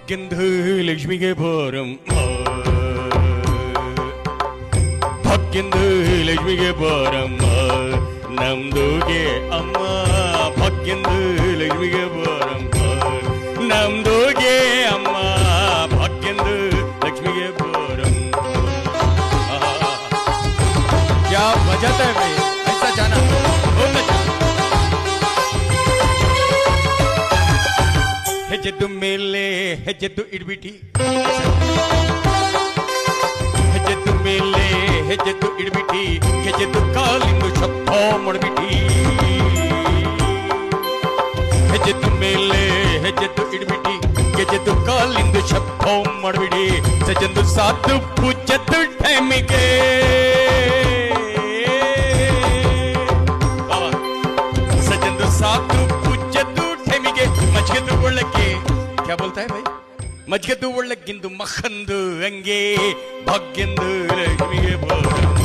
ಭಕ್ಕೆಂದು ಲಕ್ಷ್ಮಿಗೆ ಬಾರಮ್ಮ, ಭಕ್ಕೆಂದು ಲಕ್ಷ್ಮಿಗೆ ಬಾರಮ್ಮ, ನಮ್ದೋಗೆ ಅಮ್ಮ ಭಕ್ಕೆಂದು ಲಕ್ಷ್ಮಿಗೆ ಬಾರಮ್ಮ, ನಮ್ದೋಗೆ ಅಮ್ಮ ಭಕ್ಕೆಂದು ಲಕ್ಷ್ಮಿಗೆ ಬಾರಮ್ಮ. क्या बजाता है भाई, ऐसा जाना बहुत अच्छा. ಹೆಜ್ಜೆದ್ದು ಮೇಲೆ ಹೆಜ್ಜೆದ್ದು ಇಡ್ಬಿಟ್ಟಿ, ಹೆಜ್ಜೆದ್ದು ಮೇಲೆ ಹೆಜ್ಜೆದ್ದು ಇಡ್ಬಿಟ್ಟಿ, ಹೆಜ್ಜೆದ್ದು ಕಾಲಿಂದು ಶಬ್ದ ಮಾಡ್ಬಿಟ್ಟಿ, ಹೆಜ್ಜೆದ್ದು ಮೇಲೆ ಹೆಜ್ಜೆದ್ದು ಇಡ್ಬಿಟ್ಟಿ, ಹೆಜ್ಜೆದ್ದು ಕಾಲಿಂದು ಶಬ್ದ ಮಾಡ್ಬಿಡಿ, ಸಜ್ಜೆಂದು ಸಾತು ಪೂಜದ್ದು ಟೈಮಿಗೆ साधु पूजದ್ದು ಟೈಮಿಗೆ ಮಜ್ಗೆದ್ದು ಒಳ್ಳಕ್ಕೆ. क्या बोलता है भाई? ಮಜ್ಗೆದ್ದು ಒಳ್ಳಕ್ಕಿಂದು ಮಖಂದು ಹಂಗೆ ಭಾಗ್ಯಂದು ಲಕ್ಷ್ಮಿಗೆ ಬಾರಮ್ಮ.